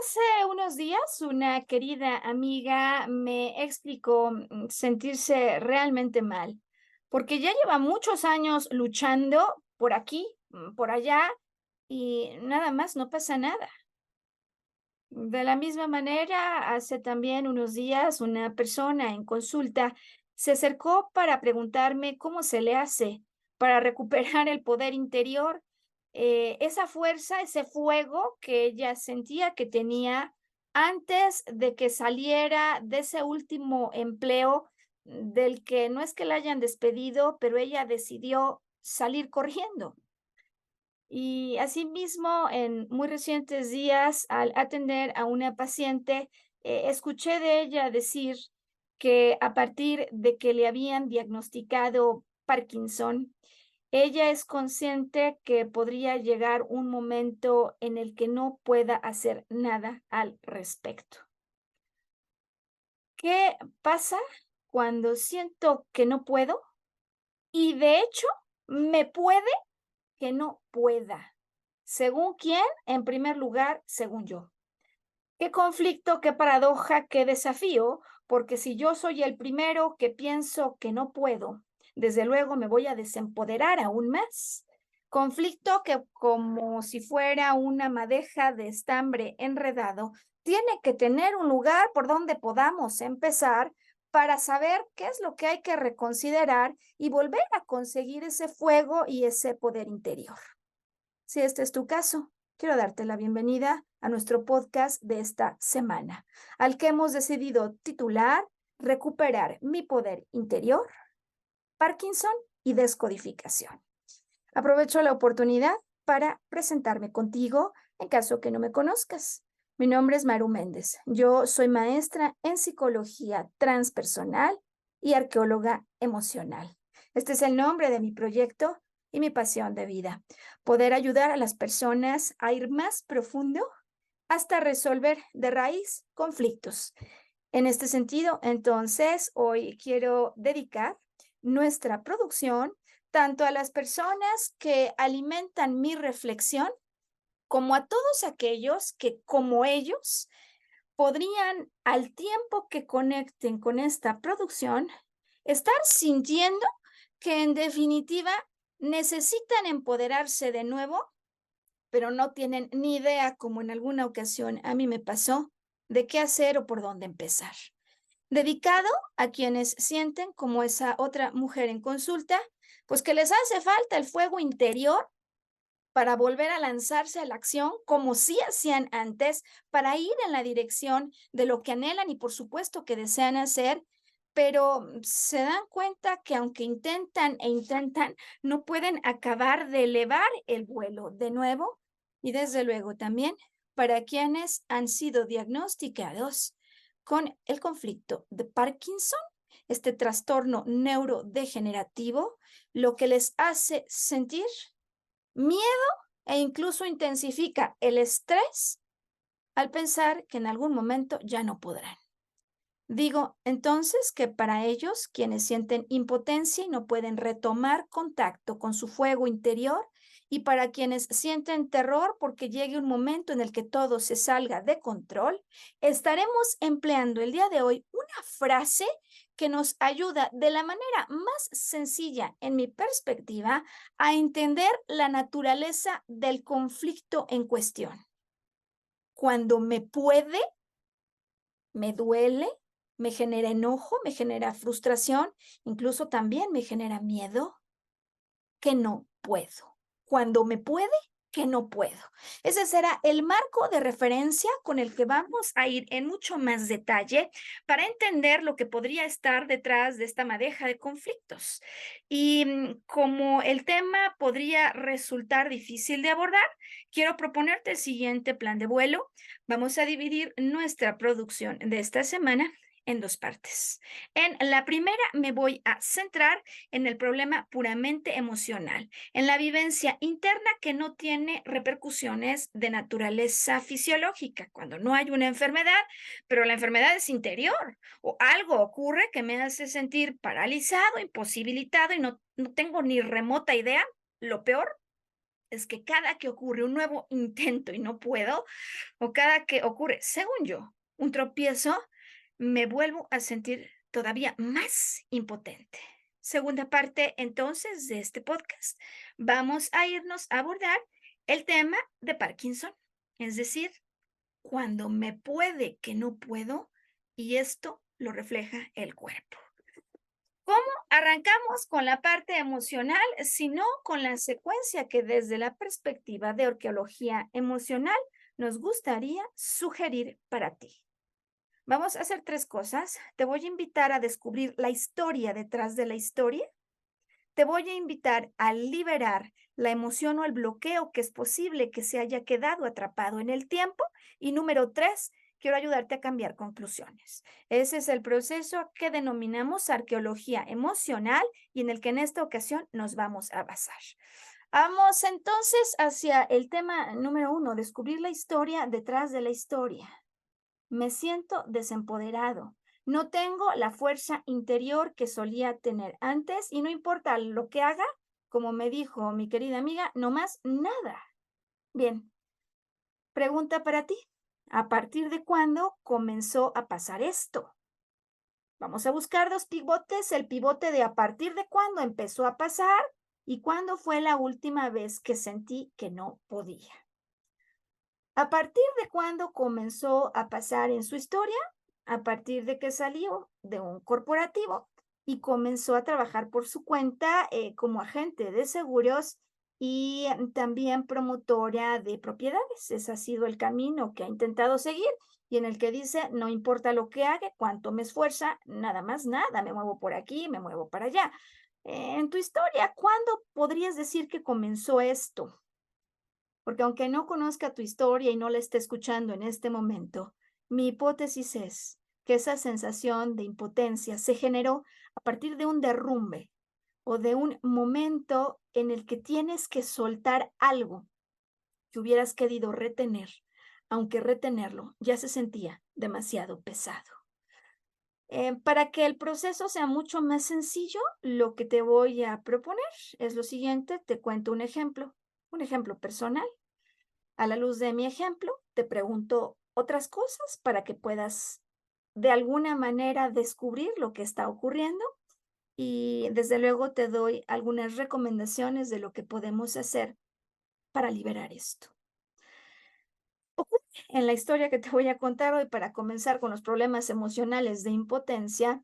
Hace unos días, una querida amiga me explicó sentirse realmente mal, porque ya lleva muchos años luchando por aquí, por allá, y nada más, no pasa nada. De la misma manera, hace también unos días, una persona en consulta se acercó para preguntarme cómo se le hace para recuperar el poder interior, esa fuerza, ese fuego que ella sentía que tenía antes de que saliera de ese último empleo del que no es que la hayan despedido, pero ella decidió salir corriendo. Y asimismo, en muy recientes días, al atender a una paciente, escuché de ella decir que a partir de que le habían diagnosticado Parkinson, ella es consciente que podría llegar un momento en el que no pueda hacer nada al respecto. ¿Qué pasa cuando siento que no puedo? Y de hecho, me puede que no pueda. ¿Según quién? En primer lugar, según yo. Qué conflicto, qué paradoja, qué desafío, porque si yo soy el primero que pienso que no puedo, desde luego me voy a desempoderar aún más. Conflicto que como si fuera una madeja de estambre enredado, tiene que tener un lugar por donde podamos empezar para saber qué es lo que hay que reconsiderar y volver a conseguir ese fuego y ese poder interior. Si este es tu caso, quiero darte la bienvenida a nuestro podcast de esta semana, al que hemos decidido titular Recuperar mi poder interior, Parkinson y descodificación. Aprovecho la oportunidad para presentarme contigo en caso que no me conozcas. Mi nombre es Maru Méndez. Yo soy maestra en psicología transpersonal y arqueóloga emocional. Este es el nombre de mi proyecto y mi pasión de vida. Poder ayudar a las personas a ir más profundo hasta resolver de raíz conflictos. En este sentido, entonces, hoy quiero dedicar nuestra producción tanto a las personas que alimentan mi reflexión, como a todos aquellos que, como ellos, podrían, al tiempo que conecten con esta producción, estar sintiendo que en definitiva necesitan empoderarse de nuevo, pero no tienen ni idea, como en alguna ocasión a mí me pasó, de qué hacer o por dónde empezar. Dedicado a quienes sienten, como esa otra mujer en consulta, pues que les hace falta el fuego interior para volver a lanzarse a la acción como sí hacían antes, para ir en la dirección de lo que anhelan y por supuesto que desean hacer, pero se dan cuenta que aunque intentan e intentan, no pueden acabar de elevar el vuelo de nuevo. Y desde luego también para quienes han sido diagnosticados con el conflicto de Parkinson, este trastorno neurodegenerativo, lo que les hace sentir miedo e incluso intensifica el estrés al pensar que en algún momento ya no podrán. Digo entonces que para ellos, quienes sienten impotencia y no pueden retomar contacto con su fuego interior, y para quienes sienten terror porque llegue un momento en el que todo se salga de control, estaremos empleando el día de hoy una frase que nos ayuda de la manera más sencilla, en mi perspectiva, a entender la naturaleza del conflicto en cuestión. Cuando me puede, me duele, me genera enojo, me genera frustración, incluso también me genera miedo, que no puedo. Cuando me puede, que no puedo. Ese será el marco de referencia con el que vamos a ir en mucho más detalle para entender lo que podría estar detrás de esta madeja de conflictos. Y como el tema podría resultar difícil de abordar, quiero proponerte el siguiente plan de vuelo. Vamos a dividir nuestra producción de esta semana en dos partes. En la primera me voy a centrar en el problema puramente emocional, en la vivencia interna que no tiene repercusiones de naturaleza fisiológica, cuando no hay una enfermedad, pero la enfermedad es interior o algo ocurre que me hace sentir paralizado, imposibilitado y no tengo ni remota idea, lo peor, es que cada que ocurre un nuevo intento y no puedo, o cada que ocurre, según yo, un tropiezo, me vuelvo a sentir todavía más impotente. Segunda parte, entonces, de este podcast, vamos a irnos a abordar el tema de Parkinson, es decir, cuando me puede que no puedo y esto lo refleja el cuerpo. ¿Cómo arrancamos con la parte emocional, sino con la secuencia que desde la perspectiva de arqueología emocional nos gustaría sugerir para ti? Vamos a hacer tres cosas. Te voy a invitar a descubrir la historia detrás de la historia. Te voy a invitar a liberar la emoción o el bloqueo que es posible que se haya quedado atrapado en el tiempo. Y número tres, quiero ayudarte a cambiar conclusiones. Ese es el proceso que denominamos arqueología emocional y en el que en esta ocasión nos vamos a basar. Vamos entonces hacia el tema número uno, descubrir la historia detrás de la historia. Me siento desempoderado. No tengo la fuerza interior que solía tener antes y no importa lo que haga, como me dijo mi querida amiga, no más nada. Bien, pregunta para ti. ¿A partir de cuándo comenzó a pasar esto? Vamos a buscar dos pivotes. El pivote de a partir de cuándo empezó a pasar y cuándo fue la última vez que sentí que no podía. ¿A partir de cuándo comenzó a pasar en su historia? A partir de que salió de un corporativo y comenzó a trabajar por su cuenta como agente de seguros y también promotora de propiedades. Ese ha sido el camino que ha intentado seguir y en el que dice, no importa lo que haga, cuánto me esfuerza, nada más nada, me muevo por aquí, me muevo para allá. En tu historia, ¿cuándo podrías decir que comenzó esto? Porque aunque no conozca tu historia y no la esté escuchando en este momento, mi hipótesis es que esa sensación de impotencia se generó a partir de un derrumbe o de un momento en el que tienes que soltar algo que hubieras querido retener, aunque retenerlo ya se sentía demasiado pesado. Para que el proceso sea mucho más sencillo, lo que te voy a proponer es lo siguiente, te cuento un ejemplo personal. A la luz de mi ejemplo, te pregunto otras cosas para que puedas de alguna manera descubrir lo que está ocurriendo y desde luego te doy algunas recomendaciones de lo que podemos hacer para liberar esto. Ocurre en la historia que te voy a contar hoy para comenzar con los problemas emocionales de impotencia,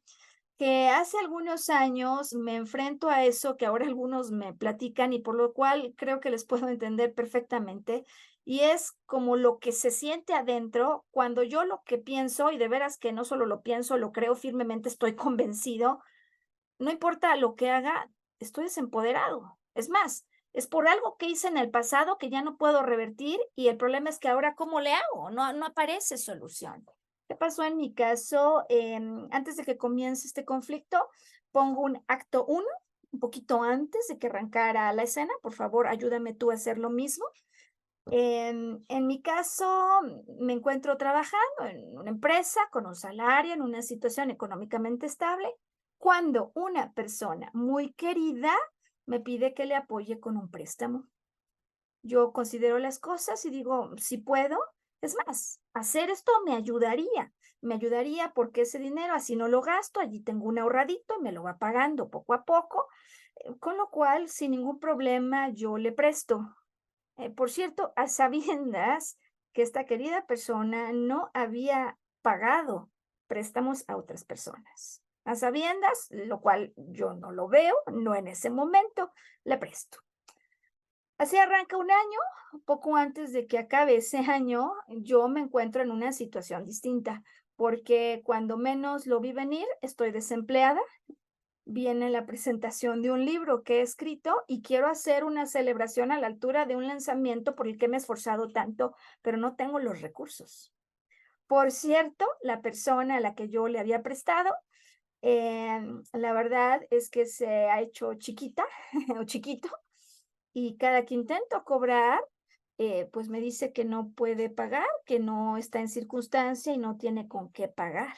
que hace algunos años me enfrento a eso que ahora algunos me platican y por lo cual creo que les puedo entender perfectamente, y es como lo que se siente adentro cuando yo lo que pienso, y de veras que no solo lo pienso, lo creo firmemente, estoy convencido, no importa lo que haga, estoy desempoderado. Es más, es por algo que hice en el pasado que ya no puedo revertir y el problema es que ahora, ¿cómo le hago? No aparece solución. ¿Qué pasó en mi caso? Antes de que comience este conflicto, pongo un acto uno, un poquito antes de que arrancara la escena. Por favor, ayúdame tú a hacer lo mismo. En mi caso, me encuentro trabajando en una empresa con un salario, en una situación económicamente estable, cuando una persona muy querida me pide que le apoye con un préstamo. Yo considero las cosas y digo, si puedo, es más, hacer esto me ayudaría porque ese dinero así no lo gasto, allí tengo un ahorradito, me lo va pagando poco a poco, con lo cual, sin ningún problema, yo le presto. Por cierto, a sabiendas que esta querida persona no había pagado préstamos a otras personas. A sabiendas, lo cual yo no lo veo, no en ese momento, le presto. Así arranca un año, poco antes de que acabe ese año, yo me encuentro en una situación distinta, porque cuando menos lo vi venir, estoy desempleada, viene la presentación de un libro que he escrito y quiero hacer una celebración a la altura de un lanzamiento por el que me he esforzado tanto, pero no tengo los recursos. Por cierto, la persona a la que yo le había prestado, la verdad es que se ha hecho chiquita o chiquito y cada que intento cobrar, pues me dice que no puede pagar, que no está en circunstancia y no tiene con qué pagar.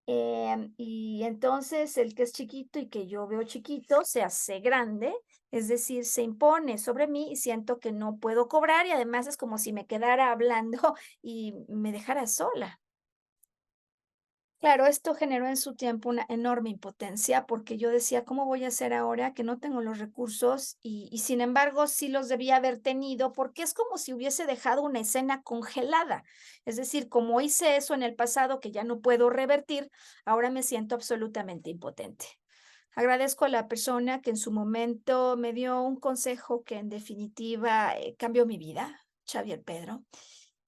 Y entonces el que es chiquito y que yo veo chiquito se hace grande, es decir, se impone sobre mí y siento que no puedo cobrar y además es como si me quedara hablando y me dejara sola. Claro, esto generó en su tiempo una enorme impotencia porque yo decía, ¿cómo voy a hacer ahora que no tengo los recursos? Y sin embargo, sí los debía haber tenido porque es como si hubiese dejado una escena congelada. Es decir, como hice eso en el pasado que ya no puedo revertir, ahora me siento absolutamente impotente. Agradezco a la persona que en su momento me dio un consejo que en definitiva cambió mi vida, Xavier Pedro,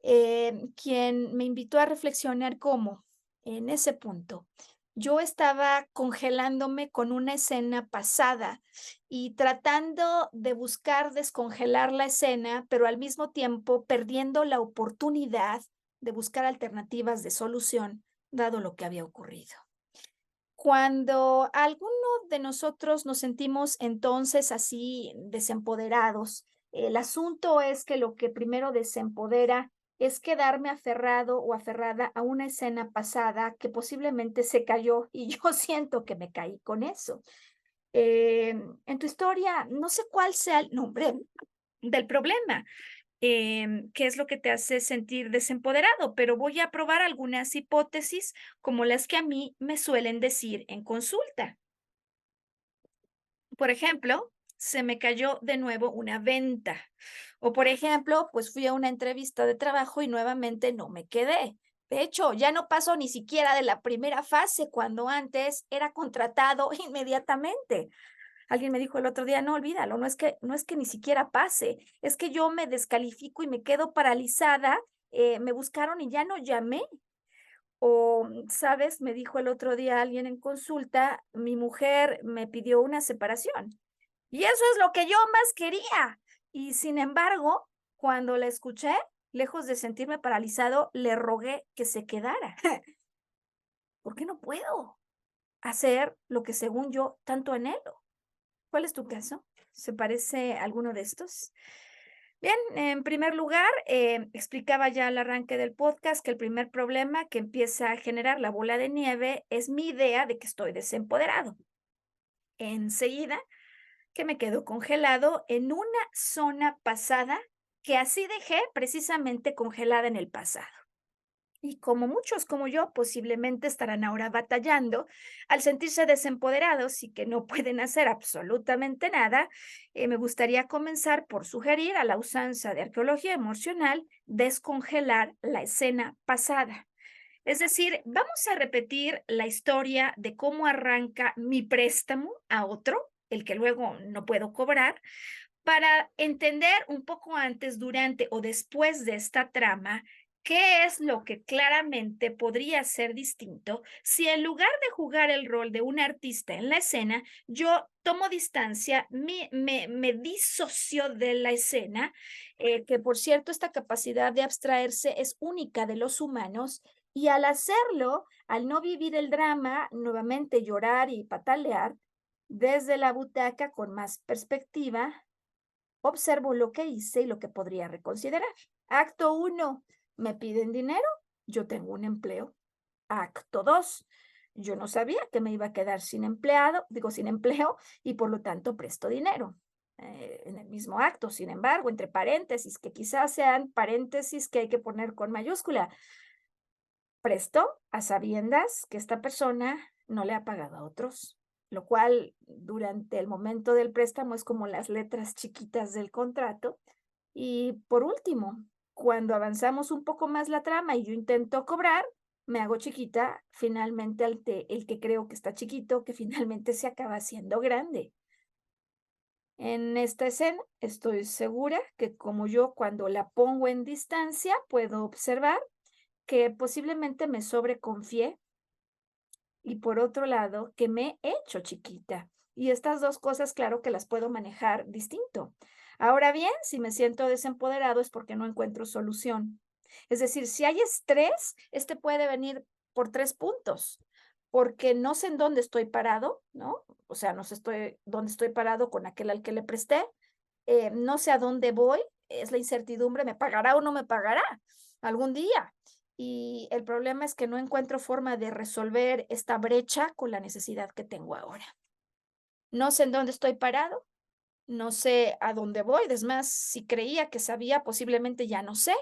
quien me invitó a reflexionar cómo en ese punto yo estaba congelándome con una escena pasada y tratando de buscar descongelar la escena, pero al mismo tiempo perdiendo la oportunidad de buscar alternativas de solución, dado lo que había ocurrido. Cuando alguno de nosotros nos sentimos entonces así desempoderados, el asunto es que lo que primero desempodera es quedarme aferrado o aferrada a una escena pasada que posiblemente se cayó y yo siento que me caí con eso. En tu historia, no sé cuál sea el nombre del problema, qué es lo que te hace sentir desempoderado, pero voy a probar algunas hipótesis como las que a mí me suelen decir en consulta. Por ejemplo, se me cayó de nuevo una venta. O por ejemplo, pues fui a una entrevista de trabajo y nuevamente no me quedé. De hecho, ya no pasó ni siquiera de la primera fase cuando antes era contratado inmediatamente. Alguien me dijo el otro día: "No, olvídalo, no es que ni siquiera pase, es que yo me descalifico y me quedo paralizada, me buscaron y ya no llamé". O, ¿sabes? Me dijo el otro día alguien en consulta: "Mi mujer me pidió una separación". Y eso es lo que yo más quería. Y sin embargo, cuando la escuché, lejos de sentirme paralizado, le rogué que se quedara. ¿Por qué no puedo hacer lo que según yo tanto anhelo? ¿Cuál es tu caso? ¿Se parece a alguno de estos? Bien, en primer lugar, explicaba ya al arranque del podcast que el primer problema que empieza a generar la bola de nieve es mi idea de que estoy desempoderado. Enseguida, que me quedo congelado en una zona pasada que así dejé precisamente congelada en el pasado. Y como muchos como yo posiblemente estarán ahora batallando al sentirse desempoderados y que no pueden hacer absolutamente nada, me gustaría comenzar por sugerir a la usanza de arqueología emocional descongelar la escena pasada. Es decir, vamos a repetir la historia de cómo arranca mi préstamo a otro, el que luego no puedo cobrar, para entender un poco antes, durante o después de esta trama, qué es lo que claramente podría ser distinto si en lugar de jugar el rol de un artista en la escena, yo tomo distancia, me disocio de la escena, que por cierto, esta capacidad de abstraerse es única de los humanos, y al hacerlo, al no vivir el drama, nuevamente llorar y patalear, desde la butaca con más perspectiva, observo lo que hice y lo que podría reconsiderar. Acto uno, me piden dinero, yo tengo un empleo. Acto 2, yo no sabía que me iba a quedar sin empleado, digo, sin empleo, y por lo tanto presto dinero. En el mismo acto, sin embargo, entre paréntesis, que quizás sean paréntesis que hay que poner con mayúscula, presto a sabiendas que esta persona no le ha pagado a otros, lo cual durante el momento del préstamo es como las letras chiquitas del contrato. Y por último, cuando avanzamos un poco más la trama y yo intento cobrar, me hago chiquita finalmente el que creo que está chiquito, que finalmente se acaba haciendo grande. En esta escena estoy segura que como yo cuando la pongo en distancia puedo observar que posiblemente me sobreconfié y por otro lado, que me he hecho chiquita. Y estas dos cosas, claro que las puedo manejar distinto. Ahora bien, si me siento desempoderado es porque no encuentro solución. Es decir, si hay estrés, este puede venir por 3 puntos, porque no sé en dónde estoy parado, ¿no? O sea, no sé dónde estoy parado con aquel al que le presté, no sé a dónde voy, es la incertidumbre, ¿me pagará o no me pagará algún día? y el problema es que no encuentro forma de resolver esta brecha con la necesidad que tengo ahora. No sé en dónde estoy parado, no sé a dónde voy, es más, si creía que sabía, posiblemente ya no sé,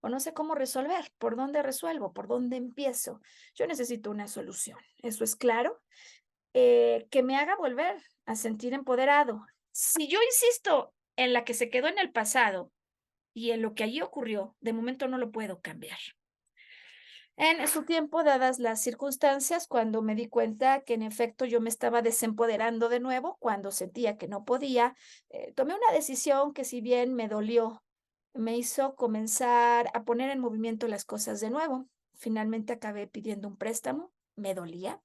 o no sé cómo resolver, por dónde resuelvo, por dónde empiezo. Yo necesito una solución, eso es claro, que me haga volver a sentir empoderado. Si yo insisto en la que se quedó en el pasado y en lo que allí ocurrió, de momento no lo puedo cambiar. En su tiempo, dadas las circunstancias, cuando me di cuenta que en efecto yo me estaba desempoderando de nuevo, cuando sentía que no podía, tomé una decisión que si bien me dolió, me hizo comenzar a poner en movimiento las cosas de nuevo. Finalmente acabé pidiendo un préstamo, me dolía,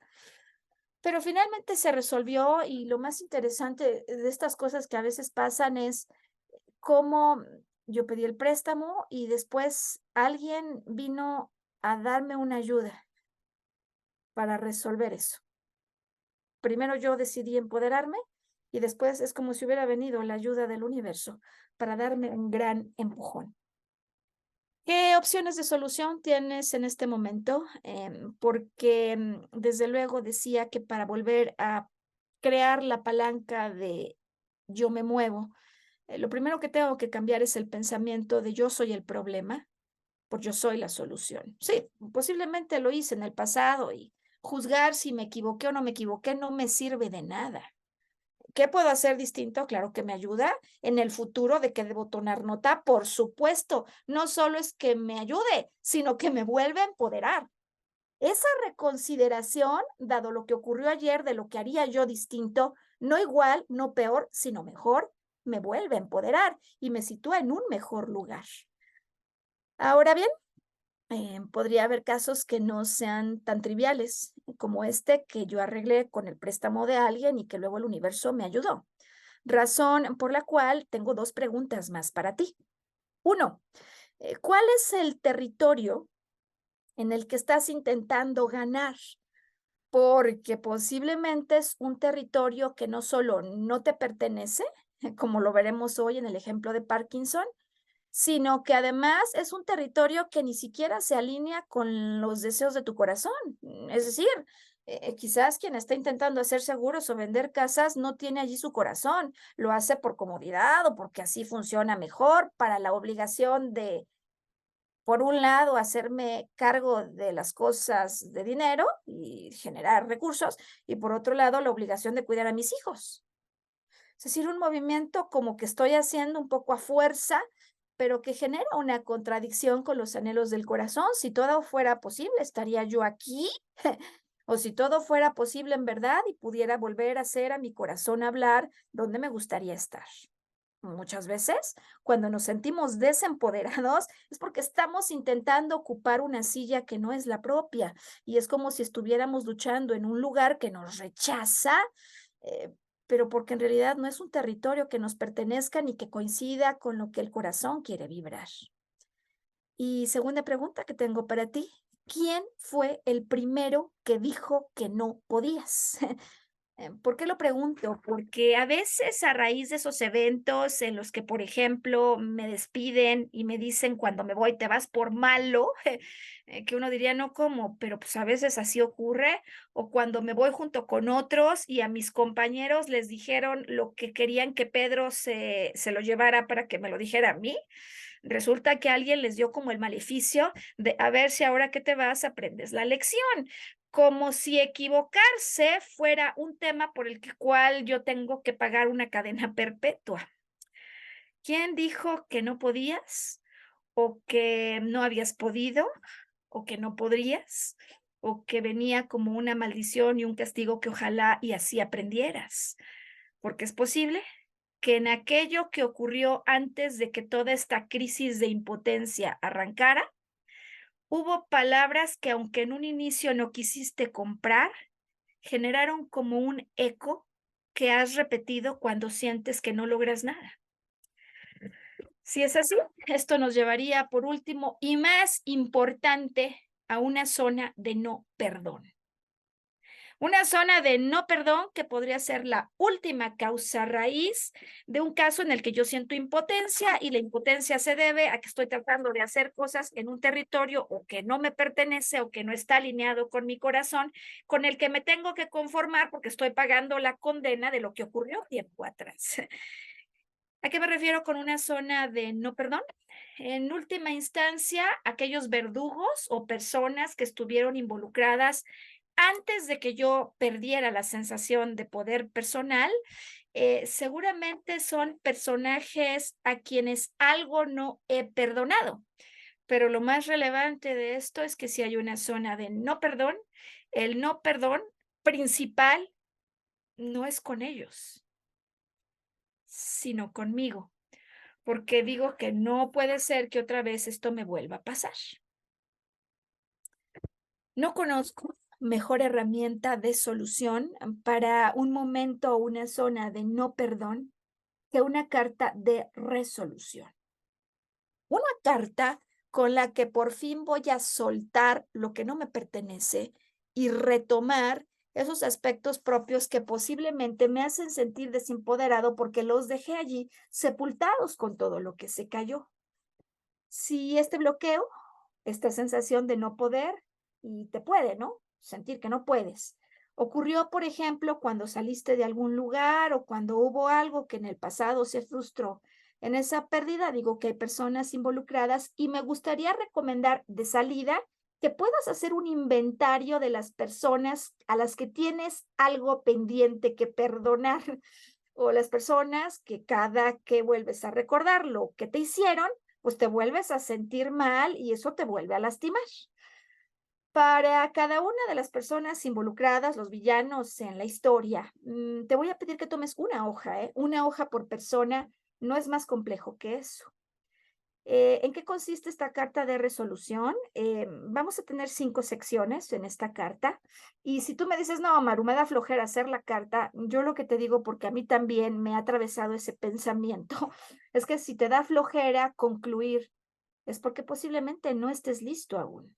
pero finalmente se resolvió y lo más interesante de estas cosas que a veces pasan es cómo yo pedí el préstamo y después alguien vino a darme una ayuda para resolver eso. Primero yo decidí empoderarme y después es como si hubiera venido la ayuda del universo para darme un gran empujón. ¿Qué opciones de solución tienes en este momento? Porque desde luego decía que para volver a crear la palanca de yo me muevo, lo primero que tengo que cambiar es el pensamiento de yo soy el problema, por yo soy la solución. Sí, posiblemente lo hice en el pasado y juzgar si me equivoqué o no me equivoqué no me sirve de nada. ¿Qué puedo hacer distinto? Claro que me ayuda. En el futuro, ¿de qué debo tomar nota? Por supuesto, no solo es que me ayude, sino que me vuelve a empoderar. Esa reconsideración, dado lo que ocurrió ayer, de lo que haría yo distinto, no igual, no peor, sino mejor, me vuelve a empoderar y me sitúa en un mejor lugar. Ahora bien, podría haber casos que no sean tan triviales como este que yo arreglé con el préstamo de alguien y que luego el universo me ayudó. Razón por la cual tengo dos preguntas más para ti. Uno, ¿cuál es el territorio en el que estás intentando ganar? Porque posiblemente es un territorio que no solo no te pertenece, como lo veremos hoy en el ejemplo de Parkinson, sino que además es un territorio que ni siquiera se alinea con los deseos de tu corazón. Es decir, quizás quien está intentando hacer seguros o vender casas no tiene allí su corazón, lo hace por comodidad o porque así funciona mejor, para la obligación de, por un lado, hacerme cargo de las cosas de dinero y generar recursos, y por otro lado, la obligación de cuidar a mis hijos. Es decir, un movimiento como que estoy haciendo un poco a fuerza, pero que genera una contradicción con los anhelos del corazón. Si todo fuera posible, ¿estaría yo aquí? O si todo fuera posible en verdad y pudiera volver a hacer a mi corazón hablar donde me gustaría estar. Muchas veces, cuando nos sentimos desempoderados, es porque estamos intentando ocupar una silla que no es la propia, y es como si estuviéramos luchando en un lugar que nos rechaza, eh, pero porque en realidad no es un territorio que nos pertenezca ni que coincida con lo que el corazón quiere vibrar. Y segunda pregunta que tengo para ti, ¿quién fue el primero que dijo que no podías? ¿Por qué lo pregunto? Porque a veces a raíz de esos eventos en los que, por ejemplo, me despiden y me dicen cuando me voy, te vas por malo, que uno diría, no, ¿cómo? Pero pues a veces así ocurre, o cuando me voy junto con otros y a mis compañeros les dijeron lo que querían que Pedro se lo llevara para que me lo dijera a mí. Resulta que alguien les dio como el maleficio de a ver si ahora que te vas aprendes la lección, como si equivocarse fuera un tema por el cual yo tengo que pagar una cadena perpetua. ¿Quién dijo que no podías? ¿O que no habías podido? ¿O que no podrías? ¿O que venía como una maldición y un castigo que ojalá y así aprendieras? Porque es posible que en aquello que ocurrió antes de que toda esta crisis de impotencia arrancara, hubo palabras que aunque en un inicio no quisiste comprar, generaron como un eco que has repetido cuando sientes que no logras nada. Si es así, esto nos llevaría por último y más importante a una zona de no perdón. Una zona de no perdón que podría ser la última causa raíz de un caso en el que yo siento impotencia y la impotencia se debe a que estoy tratando de hacer cosas en un territorio o que no me pertenece o que no está alineado con mi corazón, con el que me tengo que conformar porque estoy pagando la condena de lo que ocurrió tiempo atrás. ¿A qué me refiero con una zona de no perdón? En última instancia, aquellos verdugos o personas que estuvieron involucradas antes de que yo perdiera la sensación de poder personal, seguramente son personajes a quienes algo no he perdonado. Pero lo más relevante de esto es que si hay una zona de no perdón, el no perdón principal no es con ellos, sino conmigo, porque digo que no puede ser que otra vez esto me vuelva a pasar. No conozco mejor herramienta de solución para un momento o una zona de no perdón que una carta de resolución. Una carta con la que por fin voy a soltar lo que no me pertenece y retomar esos aspectos propios que posiblemente me hacen sentir desempoderado porque los dejé allí sepultados con todo lo que se cayó. Si este bloqueo, esta sensación de no poder, y te puede, ¿no? Sentir que no puedes. Ocurrió, por ejemplo, cuando saliste de algún lugar o cuando hubo algo que en el pasado se frustró. En esa pérdida digo que hay personas involucradas y me gustaría recomendar de salida que puedas hacer un inventario de las personas a las que tienes algo pendiente que perdonar o las personas que cada que vuelves a recordar lo que te hicieron, pues te vuelves a sentir mal y eso te vuelve a lastimar. Para cada una de las personas involucradas, los villanos en la historia, te voy a pedir que tomes una hoja, ¿eh? Una hoja por persona, no es más complejo que eso. ¿En qué consiste esta carta de resolución? Vamos a tener 5 secciones en esta carta. Y si tú me dices, no, Maru, me da flojera hacer la carta, yo lo que te digo, porque a mí también me ha atravesado ese pensamiento, es que si te da flojera concluir, es porque posiblemente no estés listo aún,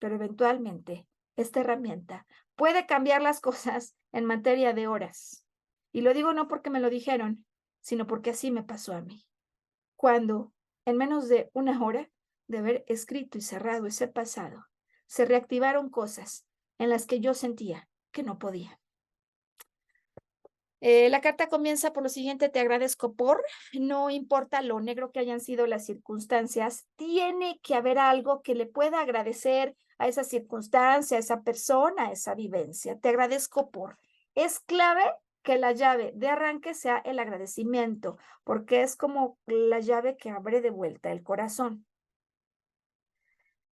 pero eventualmente esta herramienta puede cambiar las cosas en materia de horas. Y lo digo no porque me lo dijeron, sino porque así me pasó a mí cuando, en menos de una hora de haber escrito y cerrado ese pasado, se reactivaron cosas en las que yo sentía que no podía. La carta comienza por lo siguiente: te agradezco por, no importa lo negro que hayan sido las circunstancias, tiene que haber algo que le pueda agradecer a esa circunstancia, a esa persona, a esa vivencia. Te agradezco por. Es clave que la llave de arranque sea el agradecimiento, porque es como la llave que abre de vuelta el corazón.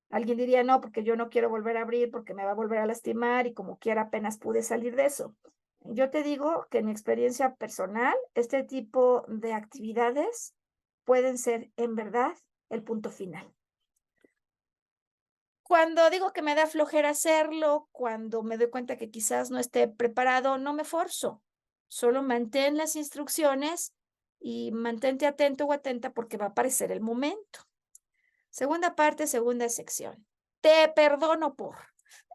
Alguien diría, no, porque yo no quiero volver a abrir, porque me va a volver a lastimar y como quiera apenas pude salir de eso. Yo te digo que en mi experiencia personal, este tipo de actividades pueden ser en verdad el punto final. Cuando digo que me da flojera hacerlo, cuando me doy cuenta que quizás no esté preparado, no me forzo. Solo mantén las instrucciones y mantente atento o atenta porque va a aparecer el momento. Segunda parte, segunda sección. Te perdono por.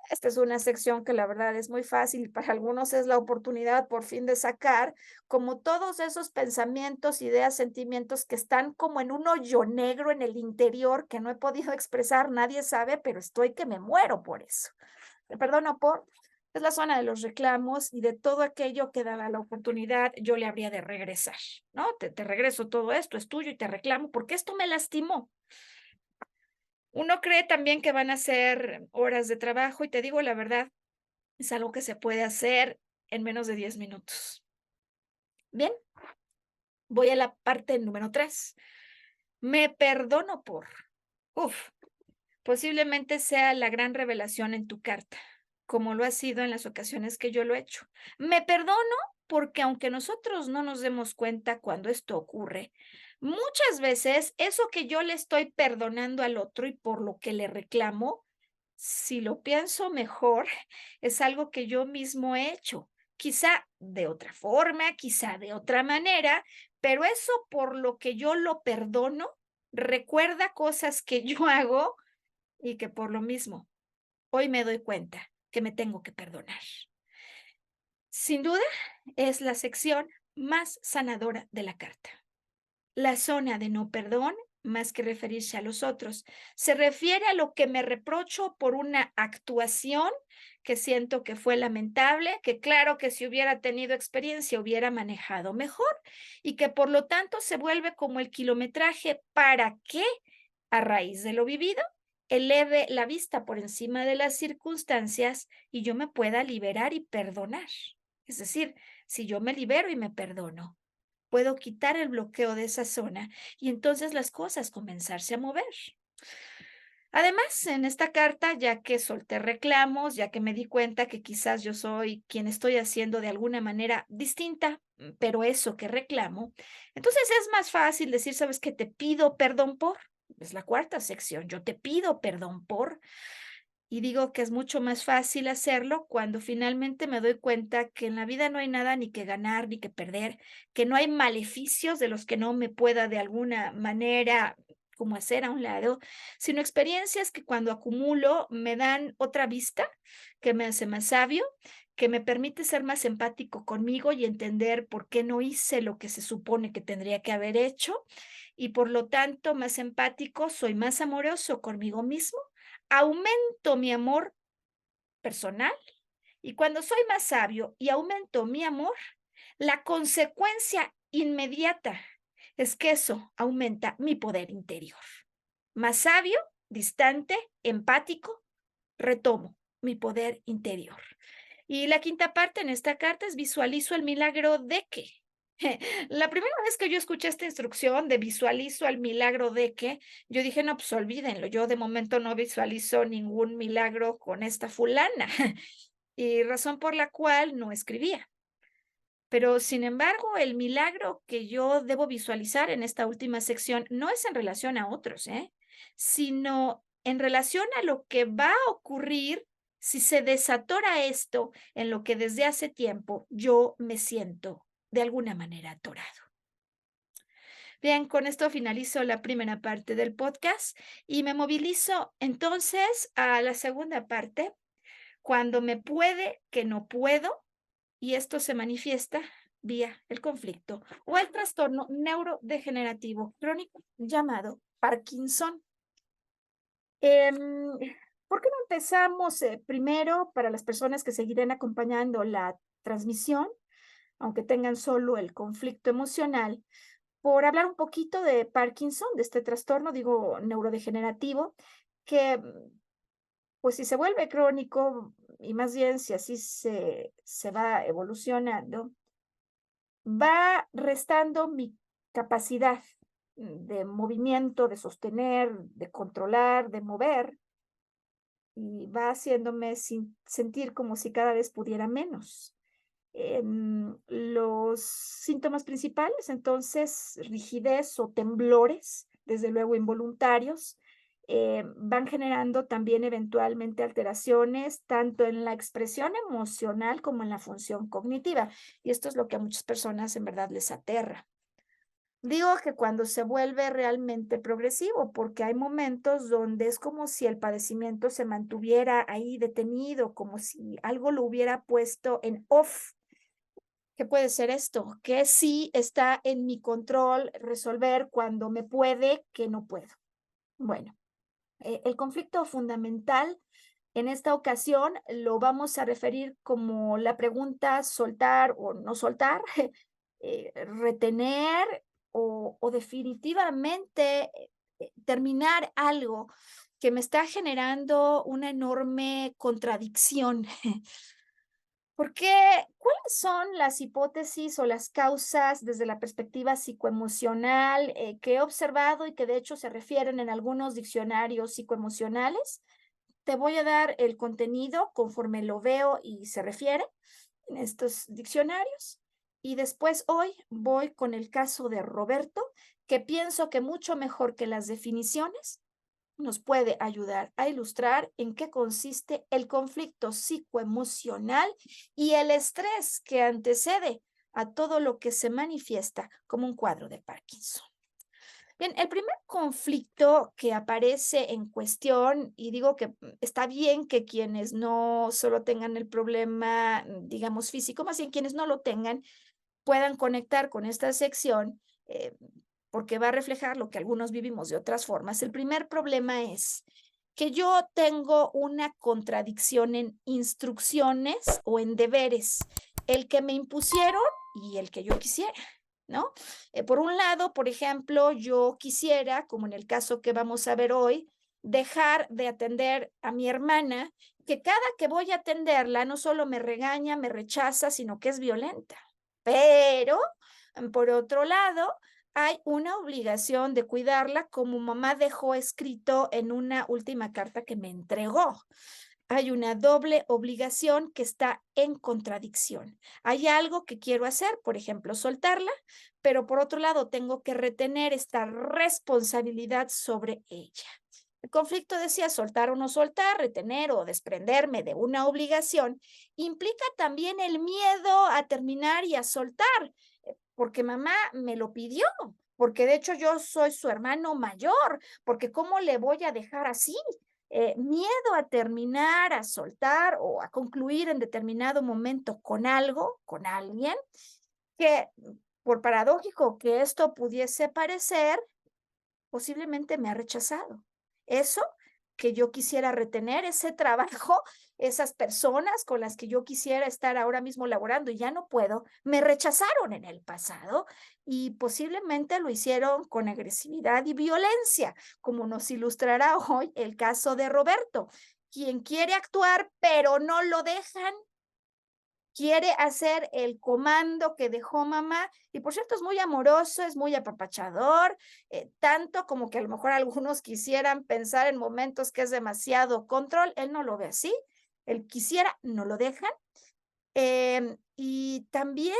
Esta es una sección que la verdad es muy fácil y para algunos es la oportunidad por fin de sacar como todos esos pensamientos, ideas, sentimientos que están como en un hoyo negro en el interior que no he podido expresar, nadie sabe, pero estoy que me muero por eso. Te perdono por. Es la zona de los reclamos y de todo aquello que dada la oportunidad yo le habría de regresar, ¿no? Te regreso todo esto, es tuyo y te reclamo porque esto me lastimó. Uno cree también que van a ser horas de trabajo y te digo la verdad, es algo que se puede hacer en menos de 10 minutos. Bien, voy a la parte número 3. Me perdono por. Uf, posiblemente sea la gran revelación en tu carta, como lo ha sido en las ocasiones que yo lo he hecho. Me perdono porque aunque nosotros no nos demos cuenta cuando esto ocurre, muchas veces eso que yo le estoy perdonando al otro y por lo que le reclamo, si lo pienso mejor, es algo que yo mismo he hecho. Quizá de otra forma, quizá de otra manera, pero eso por lo que yo lo perdono, recuerda cosas que yo hago y que por lo mismo, hoy me doy cuenta que me tengo que perdonar. Sin duda, es la sección más sanadora de la carta. La zona de no perdón, más que referirse a los otros, se refiere a lo que me reprocho por una actuación que siento que fue lamentable, que claro que si hubiera tenido experiencia hubiera manejado mejor y que por lo tanto se vuelve como el kilometraje para que, a raíz de lo vivido, eleve la vista por encima de las circunstancias y yo me pueda liberar y perdonar. Es decir, si yo me libero y me perdono, puedo quitar el bloqueo de esa zona y entonces las cosas comenzarse a mover. Además, en esta carta, ya que solté reclamos, ya que me di cuenta que quizás yo soy quien estoy haciendo de alguna manera distinta, pero eso que reclamo, entonces es más fácil decir, ¿sabes qué? Te pido perdón por. Es la cuarta sección. Yo te pido perdón por. Y digo que es mucho más fácil hacerlo cuando finalmente me doy cuenta que en la vida no hay nada ni que ganar ni que perder, que no hay maleficios de los que no me pueda de alguna manera como hacer a un lado, sino experiencias que cuando acumulo me dan otra vista, que me hace más sabio, que me permite ser más empático conmigo y entender por qué no hice lo que se supone que tendría que haber hecho y por lo tanto más empático, soy más amoroso conmigo mismo, aumento mi amor personal y cuando soy más sabio y aumento mi amor, la consecuencia inmediata es que eso aumenta mi poder interior. Más sabio, distante, empático, retomo mi poder interior. Y la quinta parte en esta carta es visualizo el milagro de que. La primera vez que yo escuché esta instrucción de visualizo el milagro de que, yo dije, no, pues olvídenlo, yo de momento no visualizo ningún milagro con esta fulana, y razón por la cual no escribía. Pero sin embargo, el milagro que yo debo visualizar en esta última sección no es en relación a otros, sino en relación a lo que va a ocurrir si se desatora esto en lo que desde hace tiempo yo me siento de alguna manera atorado. Bien, con esto finalizo la primera parte del podcast y me movilizo entonces a la segunda parte, cuando me puede que no puedo y esto se manifiesta vía el conflicto o el trastorno neurodegenerativo crónico llamado Parkinson. ¿Por qué no empezamos primero para las personas que seguirán acompañando la transmisión, aunque tengan solo el conflicto emocional, por hablar un poquito de Parkinson, de este trastorno, digo, neurodegenerativo, que pues si se vuelve crónico y más bien si así se va evolucionando, va restando mi capacidad de movimiento, de sostener, de controlar, de mover, y va haciéndome sentir como si cada vez pudiera menos. Los síntomas principales, entonces, rigidez o temblores, desde luego involuntarios, van generando también eventualmente alteraciones tanto en la expresión emocional como en la función cognitiva. Y esto es lo que a muchas personas en verdad les aterra. Digo que cuando se vuelve realmente progresivo, porque hay momentos donde es como si el padecimiento se mantuviera ahí detenido, como si algo lo hubiera puesto en off. ¿Qué puede ser esto? Que sí está en mi control resolver cuando me puede, que no puedo. Bueno, el conflicto fundamental en esta ocasión lo vamos a referir como la pregunta soltar o no soltar, retener o definitivamente terminar algo que me está generando una enorme contradicción. Porque, ¿cuáles son las hipótesis o las causas desde la perspectiva psicoemocional que he observado y que de hecho se refieren en algunos diccionarios psicoemocionales? Te voy a dar el contenido conforme lo veo y se refiere en estos diccionarios. Y después hoy voy con el caso de Roberto, que pienso que mucho mejor que las definiciones nos puede ayudar a ilustrar en qué consiste el conflicto psicoemocional y el estrés que antecede a todo lo que se manifiesta como un cuadro de Parkinson. Bien, el primer conflicto que aparece en cuestión, y digo que está bien que quienes no solo tengan el problema, digamos, físico, más bien quienes no lo tengan, puedan conectar con esta sección, porque va a reflejar lo que algunos vivimos de otras formas. El primer problema es que yo tengo una contradicción en instrucciones o en deberes, el que me impusieron y el que yo quisiera, ¿no? Por un lado, por ejemplo, yo quisiera, como en el caso que vamos a ver hoy, dejar de atender a mi hermana, que cada que voy a atenderla no solo me regaña, me rechaza, sino que es violenta. Pero, por otro lado, hay una obligación de cuidarla, como mamá dejó escrito en una última carta que me entregó. Hay una doble obligación que está en contradicción. Hay algo que quiero hacer, por ejemplo, soltarla, pero por otro lado tengo que retener esta responsabilidad sobre ella. El conflicto decía soltar o no soltar, retener o desprenderme de una obligación, implica también el miedo a terminar y a soltar, porque mamá me lo pidió, porque de hecho yo soy su hermano mayor, porque ¿cómo le voy a dejar así? Miedo a terminar, a soltar o a concluir en determinado momento con algo, con alguien, que por paradójico que esto pudiese parecer, posiblemente me ha rechazado. Eso que yo quisiera retener, ese trabajo, esas personas con las que yo quisiera estar ahora mismo laborando y ya no puedo, me rechazaron en el pasado y posiblemente lo hicieron con agresividad y violencia, como nos ilustrará hoy el caso de Roberto, quien quiere actuar, pero no lo dejan, quiere hacer el comando que dejó mamá, y por cierto, es muy amoroso, es muy apapachador, tanto como que a lo mejor algunos quisieran pensar en momentos que es demasiado control, él no lo ve así, él quisiera, no lo dejan. Y también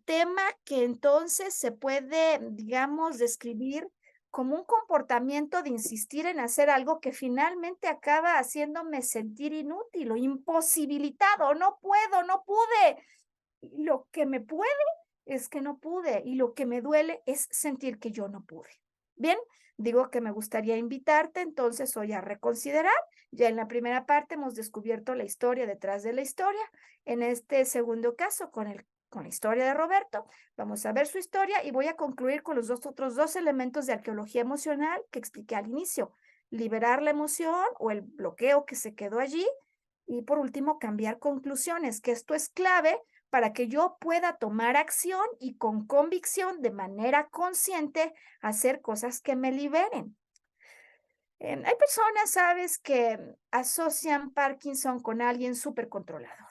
tema que entonces se puede, digamos, describir como un comportamiento de insistir en hacer algo que finalmente acaba haciéndome sentir inútil o imposibilitado. No puedo, no pude. Y lo que me puede es que no pude y lo que me duele es sentir que yo no pude. Bien, digo que me gustaría invitarte entonces hoy a reconsiderar. Ya en la primera parte hemos descubierto la historia detrás de la historia. En este segundo caso, con la historia de Roberto, vamos a ver su historia y voy a concluir con los otros dos elementos de arqueología emocional que expliqué al inicio. Liberar la emoción o el bloqueo que se quedó allí. Y por último, cambiar conclusiones, que esto es clave para que yo pueda tomar acción y con convicción, de manera consciente, hacer cosas que me liberen. Hay personas, sabes, que asocian Parkinson con alguien súper controlador.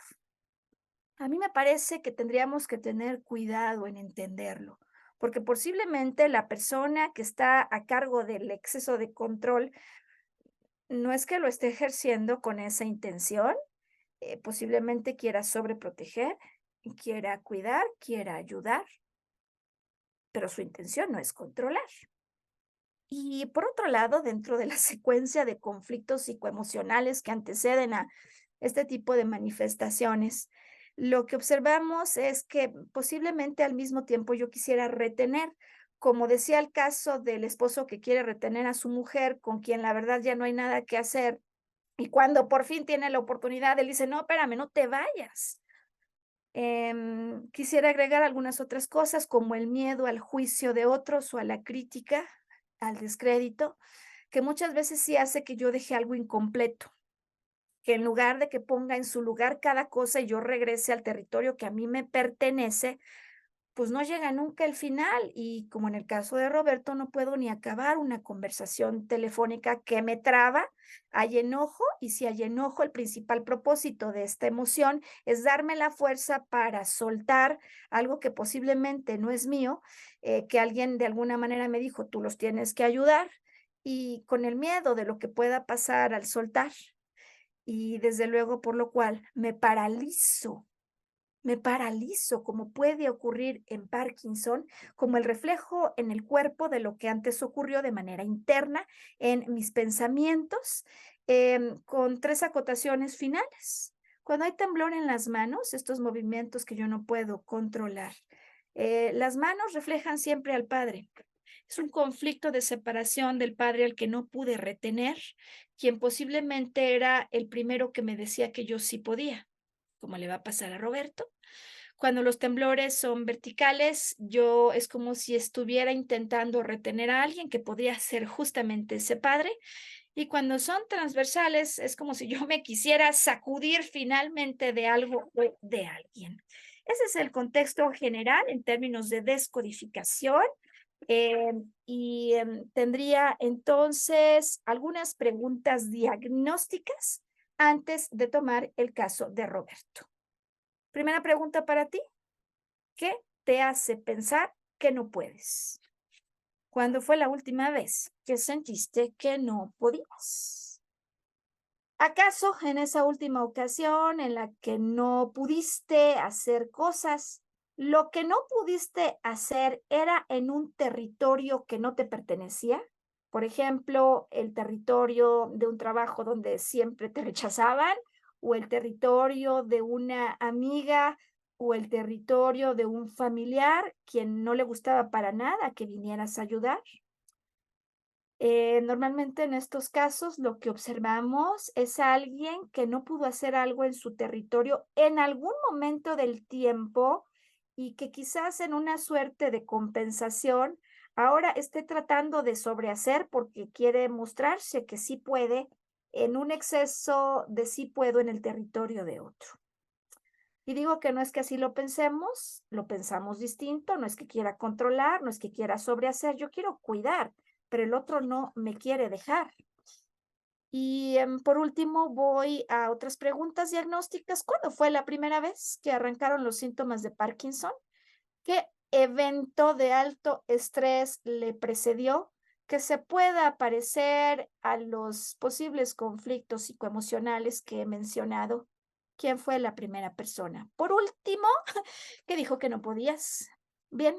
A mí me parece que tendríamos que tener cuidado en entenderlo, porque posiblemente la persona que está a cargo del exceso de control no es que lo esté ejerciendo con esa intención, posiblemente quiera sobreproteger, quiera cuidar, quiera ayudar, pero su intención no es controlar. Y por otro lado, dentro de la secuencia de conflictos psicoemocionales que anteceden a este tipo de manifestaciones, lo que observamos es que posiblemente al mismo tiempo yo quisiera retener, como decía el caso del esposo que quiere retener a su mujer, con quien la verdad ya no hay nada que hacer, y cuando por fin tiene la oportunidad, él dice, no, espérame, no te vayas. Quisiera agregar algunas otras cosas, como el miedo al juicio de otros o a la crítica, al descrédito, que muchas veces sí hace que yo deje algo incompleto, que en lugar de que ponga en su lugar cada cosa y yo regrese al territorio que a mí me pertenece, pues no llega nunca el final y como en el caso de Roberto, no puedo ni acabar una conversación telefónica que me traba, hay enojo y si hay enojo, el principal propósito de esta emoción es darme la fuerza para soltar algo que posiblemente no es mío, que alguien de alguna manera me dijo, tú los tienes que ayudar y con el miedo de lo que pueda pasar al soltar y desde luego por lo cual me paralizo, como puede ocurrir en Parkinson, como el reflejo en el cuerpo de lo que antes ocurrió de manera interna en mis pensamientos, con tres acotaciones finales. Cuando hay temblor en las manos, estos movimientos que yo no puedo controlar, las manos reflejan siempre al Padre. Es un conflicto de separación del padre al que no pude retener, quien posiblemente era el primero que me decía que yo sí podía, como le va a pasar a Roberto. Cuando los temblores son verticales, yo es como si estuviera intentando retener a alguien que podría ser justamente ese padre. Y cuando son transversales, es como si yo me quisiera sacudir finalmente de algo o de alguien. Ese es el contexto general en términos de descodificación. Tendría entonces algunas preguntas diagnósticas antes de tomar el caso de Roberto. Primera pregunta para ti. ¿Qué te hace pensar que no puedes? ¿Cuándo fue la última vez que sentiste que no podías? ¿Acaso en esa última ocasión en la que no pudiste hacer cosas, lo que no pudiste hacer era en un territorio que no te pertenecía? Por ejemplo, el territorio de un trabajo donde siempre te rechazaban, o el territorio de una amiga, o el territorio de un familiar quien no le gustaba para nada que vinieras a ayudar. Normalmente en estos casos lo que observamos es alguien que no pudo hacer algo en su territorio en algún momento del tiempo y que quizás en una suerte de compensación ahora esté tratando de sobrehacer porque quiere mostrarse que sí puede en un exceso de sí puedo en el territorio de otro. Y digo que no es que así lo pensamos distinto, no es que quiera controlar, no es que quiera sobrehacer, yo quiero cuidar, pero el otro no me quiere dejar. Y por último, voy a otras preguntas diagnósticas. ¿Cuándo fue la primera vez que arrancaron los síntomas de Parkinson? ¿Qué evento de alto estrés le precedió que se pueda parecer a los posibles conflictos psicoemocionales que he mencionado? ¿Quién fue la primera persona? Por último, que dijo que no podías. Bien,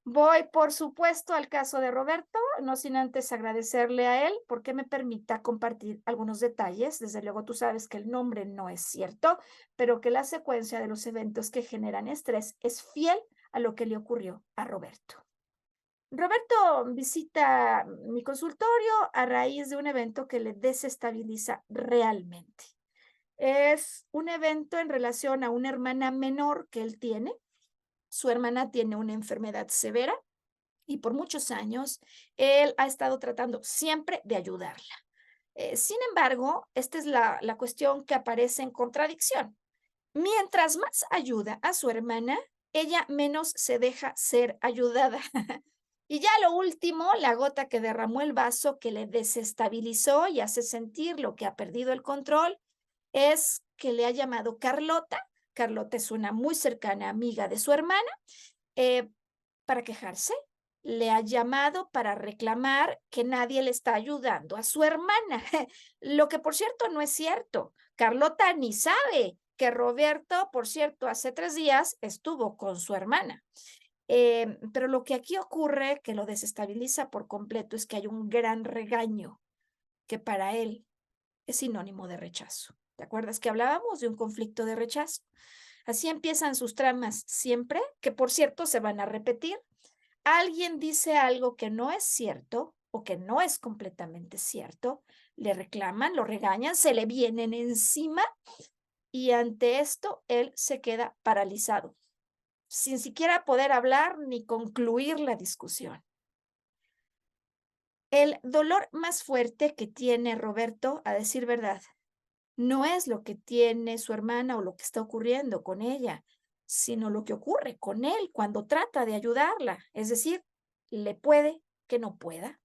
voy, por supuesto, al caso de Roberto, no sin antes agradecerle a él porque me permita compartir algunos detalles. Desde luego, tú sabes que el nombre no es cierto, pero que la secuencia de los eventos que generan estrés es fiel a lo que le ocurrió a Roberto. Roberto visita mi consultorio a raíz de un evento que le desestabiliza realmente. Es un evento en relación a una hermana menor que él tiene. Su hermana tiene una enfermedad severa y por muchos años él ha estado tratando siempre de ayudarla. Sin embargo, esta es la cuestión que aparece en contradicción. Mientras más ayuda a su hermana, ella menos se deja ser ayudada. Y ya lo último, la gota que derramó el vaso, que le desestabilizó y hace sentir lo que ha perdido el control, es que le ha llamado Carlota. Carlota es una muy cercana amiga de su hermana, eh, para quejarse. Le ha llamado para reclamar que nadie le está ayudando a su hermana, lo que por cierto no es cierto. Carlota ni sabe que Roberto, por cierto, hace 3 días estuvo con su hermana. Pero lo que aquí ocurre, que lo desestabiliza por completo, es que hay un gran regaño que para él es sinónimo de rechazo. ¿Te acuerdas que hablábamos de un conflicto de rechazo? Así empiezan sus tramas siempre, que por cierto se van a repetir. Alguien dice algo que no es cierto o que no es completamente cierto, le reclaman, lo regañan, se le vienen encima y ante esto él se queda paralizado, sin siquiera poder hablar ni concluir la discusión. El dolor más fuerte que tiene Roberto, a decir verdad, no es lo que tiene su hermana o lo que está ocurriendo con ella, sino lo que ocurre con él cuando trata de ayudarla. Es decir, le puede que no pueda.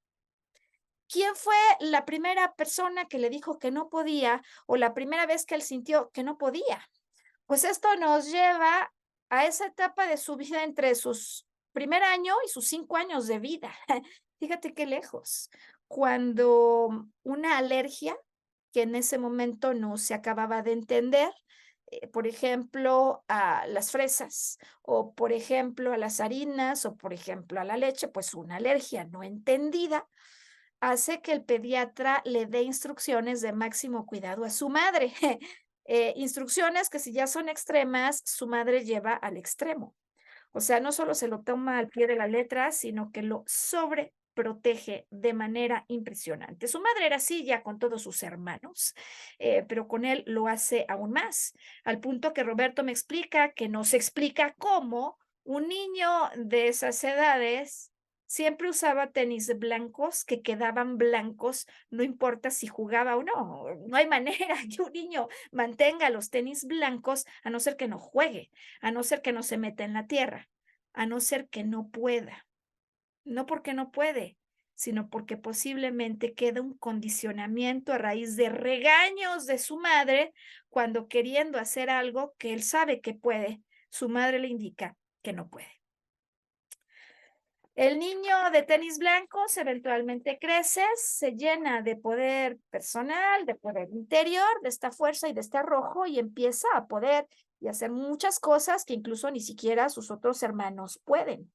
¿Quién fue la primera persona que le dijo que no podía o la primera vez que él sintió que no podía? Pues esto nos lleva a esa etapa de su vida entre sus primer año y sus 5 años de vida. Fíjate qué lejos. Cuando una alergia que en ese momento no se acababa de entender, por ejemplo, a las fresas, o por ejemplo, a las harinas, o por ejemplo, a la leche, pues una alergia no entendida hace que el pediatra le dé instrucciones de máximo cuidado a su madre. Instrucciones que si ya son extremas, su madre lleva al extremo. O sea, no solo se lo toma al pie de la letra, sino que lo sobreprotege de manera impresionante. Su madre era así ya con todos sus hermanos, pero con él lo hace aún más, al punto que Roberto me explica que no se explica cómo un niño de esas edades siempre usaba tenis blancos que quedaban blancos, no importa si jugaba o no. No hay manera que un niño mantenga los tenis blancos a no ser que no juegue, a no ser que no se meta en la tierra, a no ser que no pueda. No porque no puede, sino porque posiblemente queda un condicionamiento a raíz de regaños de su madre cuando queriendo hacer algo que él sabe que puede, su madre le indica que no puede. El niño de tenis blancos eventualmente crece, se llena de poder personal, de poder interior, de esta fuerza y de este arrojo y empieza a poder y hacer muchas cosas que incluso ni siquiera sus otros hermanos pueden.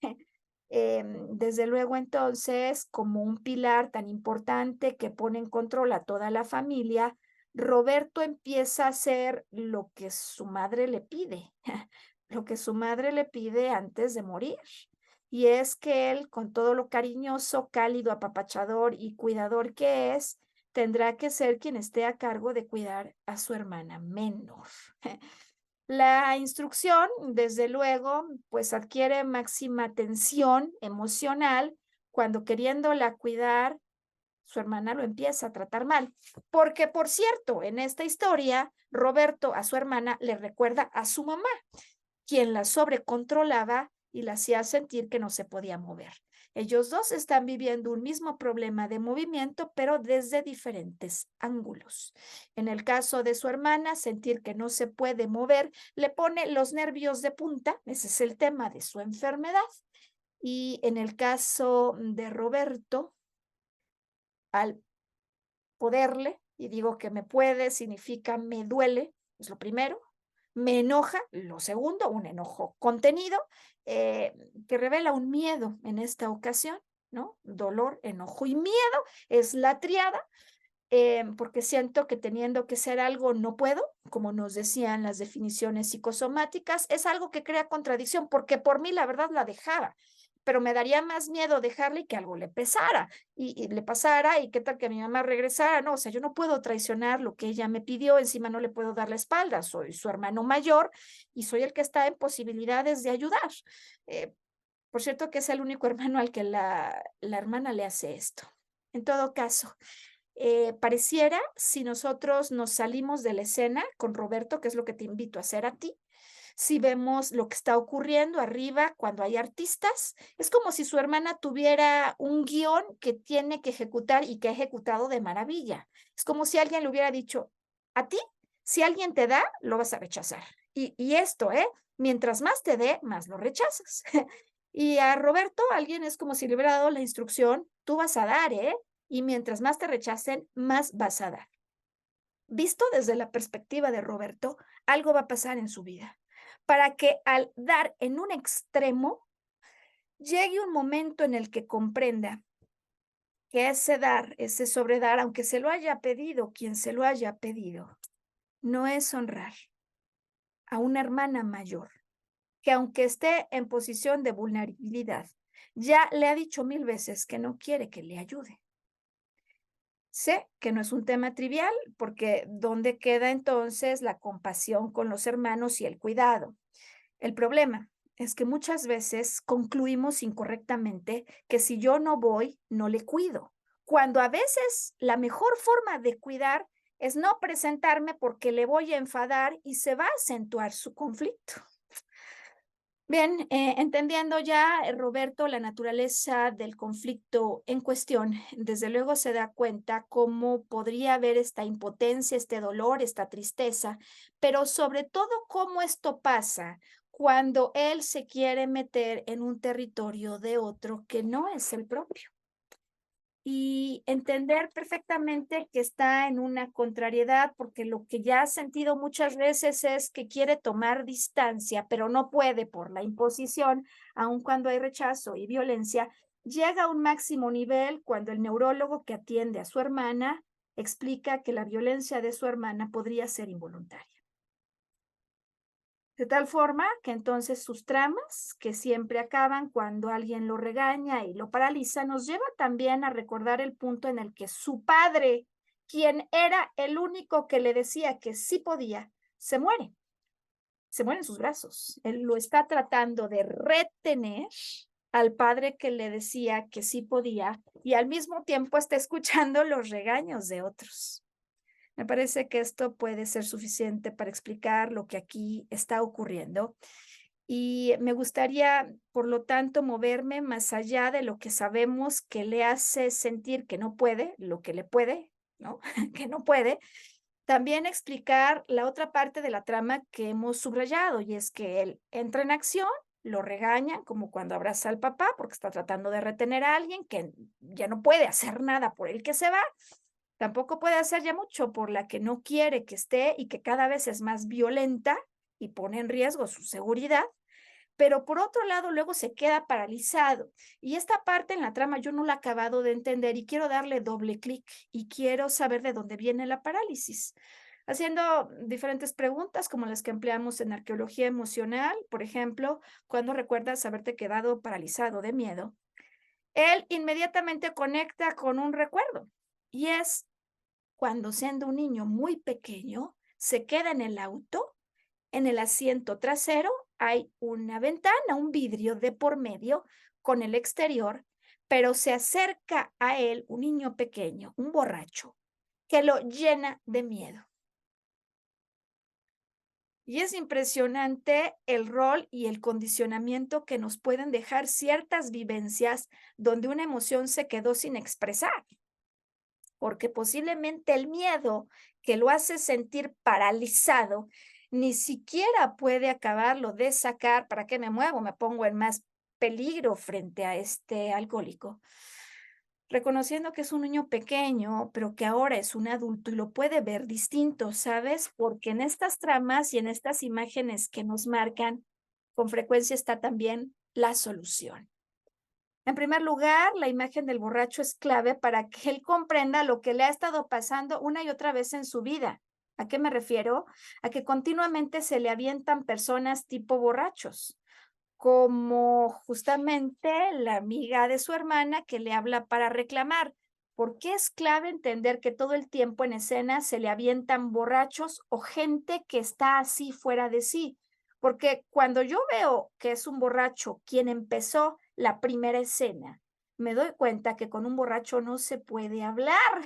Desde luego, entonces, como un pilar tan importante que pone en control a toda la familia, Roberto empieza a hacer lo que su madre le pide, lo que su madre le pide antes de morir. Y es que él, con todo lo cariñoso, cálido, apapachador y cuidador que es, tendrá que ser quien esté a cargo de cuidar a su hermana menor. La instrucción, desde luego, pues adquiere máxima tensión emocional cuando queriéndola cuidar, su hermana lo empieza a tratar mal. Porque, por cierto, en esta historia, Roberto a su hermana le recuerda a su mamá, quien la sobrecontrolaba y la hacía sentir que no se podía mover. Ellos dos están viviendo un mismo problema de movimiento, pero desde diferentes ángulos. En el caso de su hermana, sentir que no se puede mover le pone los nervios de punta, ese es el tema de su enfermedad. Y en el caso de Roberto, al poderle, y digo que me puede, significa me duele, es lo primero, me enoja, lo segundo, un enojo contenido, que revela un miedo en esta ocasión, ¿no? Dolor, enojo y miedo es la triada, porque siento que teniendo que ser algo no puedo, como nos decían las definiciones psicosomáticas, es algo que crea contradicción, porque por mí la verdad la dejaba, pero me daría más miedo dejarle y que algo le pesara y le pasara y qué tal que mi mamá regresara, no, o sea, yo no puedo traicionar lo que ella me pidió, encima no le puedo dar la espalda, soy su hermano mayor y soy el que está en posibilidades de ayudar. Eh, por cierto que es el único hermano al que la hermana le hace esto. En todo caso, pareciera, si nosotros nos salimos de la escena con Roberto, que es lo que te invito a hacer a ti, si vemos lo que está ocurriendo arriba cuando hay artistas, es como si su hermana tuviera un guión que tiene que ejecutar y que ha ejecutado de maravilla. Es como si alguien le hubiera dicho, a ti, si alguien te da, lo vas a rechazar. Y esto, mientras más te dé, más lo rechazas. Y a Roberto, alguien es como si le hubiera dado la instrucción, tú vas a dar, y mientras más te rechacen, más vas a dar. Visto desde la perspectiva de Roberto, algo va a pasar en su vida, para que al dar en un extremo, llegue un momento en el que comprenda que ese dar, ese sobredar, aunque se lo haya pedido quien se lo haya pedido, no es honrar a una hermana mayor, que aunque esté en posición de vulnerabilidad, ya le ha dicho 1000 veces que no quiere que le ayude. Sé que no es un tema trivial, porque ¿dónde queda entonces la compasión con los hermanos y el cuidado? El problema es que muchas veces concluimos incorrectamente que si yo no voy, no le cuido, cuando a veces la mejor forma de cuidar es no presentarme porque le voy a enfadar y se va a acentuar su conflicto. Bien, entendiendo ya, Roberto, la naturaleza del conflicto en cuestión, desde luego se da cuenta cómo podría haber esta impotencia, este dolor, esta tristeza, pero sobre todo cómo esto pasa cuando él se quiere meter en un territorio de otro que no es el propio y entender perfectamente que está en una contrariedad, porque lo que ya ha sentido muchas veces es que quiere tomar distancia, pero no puede por la imposición, aun cuando hay rechazo y violencia, llega a un máximo nivel cuando el neurólogo que atiende a su hermana explica que la violencia de su hermana podría ser involuntaria. De tal forma que entonces sus tramas, que siempre acaban cuando alguien lo regaña y lo paraliza, nos lleva también a recordar el punto en el que su padre, quien era el único que le decía que sí podía, se muere en sus brazos. Él lo está tratando de retener al padre que le decía que sí podía y al mismo tiempo está escuchando los regaños de otros. Me parece que esto puede ser suficiente para explicar lo que aquí está ocurriendo. Y me gustaría, por lo tanto, moverme más allá de lo que sabemos que le hace sentir que no puede, lo que le puede, ¿no? Que no puede. También explicar la otra parte de la trama que hemos subrayado, y es que él entra en acción, lo regañan, como cuando abraza al papá, porque está tratando de retener a alguien que ya no puede hacer nada por el que se va. Tampoco puede hacer ya mucho por la que no quiere que esté y que cada vez es más violenta y pone en riesgo su seguridad, pero por otro lado luego se queda paralizado. Y esta parte en la trama yo no la he acabado de entender y quiero darle doble clic y quiero saber de dónde viene la parálisis. Haciendo diferentes preguntas como las que empleamos en arqueología emocional, por ejemplo, cuando recuerdas haberte quedado paralizado de miedo, él inmediatamente conecta con un recuerdo y es cuando siendo un niño muy pequeño, se queda en el auto, en el asiento trasero hay una ventana, un vidrio de por medio con el exterior, pero se acerca a él un niño pequeño, un borracho, que lo llena de miedo. Y es impresionante el rol y el condicionamiento que nos pueden dejar ciertas vivencias donde una emoción se quedó sin expresar, porque posiblemente el miedo que lo hace sentir paralizado ni siquiera puede acabarlo de sacar. ¿Para qué me muevo? Me pongo en más peligro frente a este alcohólico. Reconociendo que es un niño pequeño, pero que ahora es un adulto y lo puede ver distinto, ¿sabes? Porque en estas tramas y en estas imágenes que nos marcan, con frecuencia está también la solución. En primer lugar, la imagen del borracho es clave para que él comprenda lo que le ha estado pasando una y otra vez en su vida. ¿A qué me refiero? A que continuamente se le avientan personas tipo borrachos, como justamente la amiga de su hermana que le habla para reclamar. ¿Por qué es clave entender que todo el tiempo en escena se le avientan borrachos o gente que está así fuera de sí? Porque cuando yo veo que es un borracho quien empezó la primera escena, me doy cuenta que con un borracho no se puede hablar.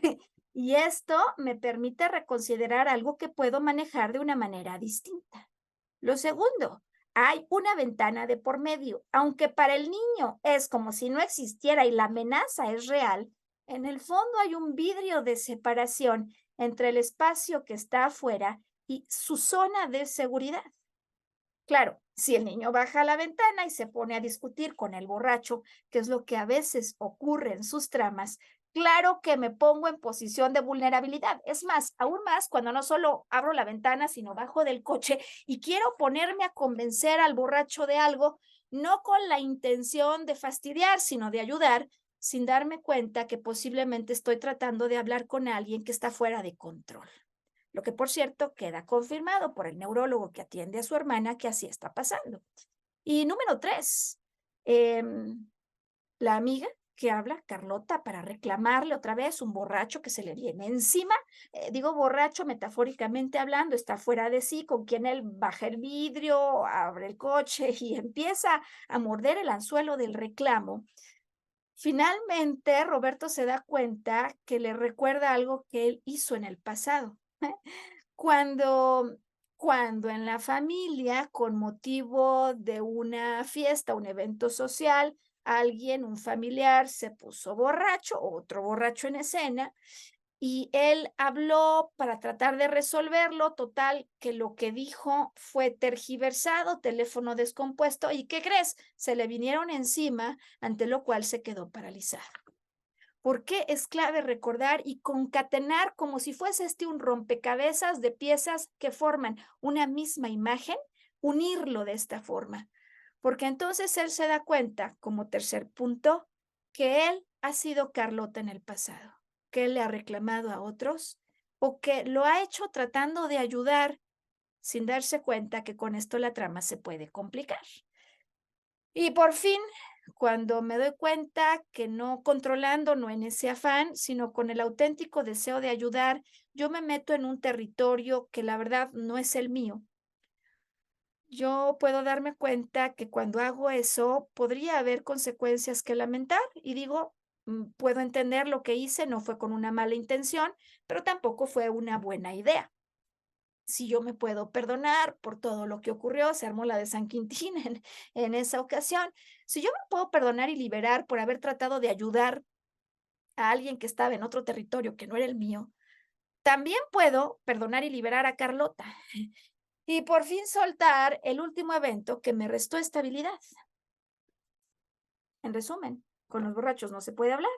Y esto me permite reconsiderar algo que puedo manejar de una manera distinta. Lo segundo, hay una ventana de por medio. Aunque para el niño es como si no existiera y la amenaza es real, en el fondo hay un vidrio de separación entre el espacio que está afuera y su zona de seguridad. Claro, si el niño baja a la ventana y se pone a discutir con el borracho, que es lo que a veces ocurre en sus tramas, claro que me pongo en posición de vulnerabilidad. Es más, aún más cuando no solo abro la ventana, sino bajo del coche y quiero ponerme a convencer al borracho de algo, no con la intención de fastidiar, sino de ayudar, sin darme cuenta que posiblemente estoy tratando de hablar con alguien que está fuera de control. Lo que, por cierto, queda confirmado por el neurólogo que atiende a su hermana que así está pasando. Y número 3, la amiga que habla, Carlota, para reclamarle otra vez un borracho que se le viene encima. Digo borracho metafóricamente hablando, está fuera de sí, con quien él baja el vidrio, abre el coche y empieza a morder el anzuelo del reclamo. Finalmente, Roberto se da cuenta que le recuerda algo que él hizo en el pasado. Cuando cuando en la familia, con motivo de una fiesta, un evento social, alguien, un familiar, se puso borracho, otro borracho en escena, y él habló para tratar de resolverlo, total, que lo que dijo fue tergiversado, teléfono descompuesto, ¿y qué crees? Se le vinieron encima, ante lo cual se quedó paralizado. ¿Por qué es clave recordar y concatenar como si fuese un rompecabezas de piezas que forman una misma imagen? Unirlo de esta forma, porque entonces él se da cuenta, como tercer punto, que él ha sido Carlota en el pasado, que él le ha reclamado a otros o que lo ha hecho tratando de ayudar, sin darse cuenta que con esto la trama se puede complicar. Y por fin, cuando me doy cuenta que no controlando, no en ese afán, sino con el auténtico deseo de ayudar, yo me meto en un territorio que la verdad no es el mío. Yo puedo darme cuenta que cuando hago eso podría haber consecuencias que lamentar y digo, puedo entender lo que hice, no fue con una mala intención, pero tampoco fue una buena idea. Si yo me puedo perdonar por todo lo que ocurrió, se armó la de San Quintín en esa ocasión. Si yo me puedo perdonar y liberar por haber tratado de ayudar a alguien que estaba en otro territorio que no era el mío, también puedo perdonar y liberar a Carlota. Y por fin soltar el último evento que me restó estabilidad. En resumen, con los borrachos no se puede hablar.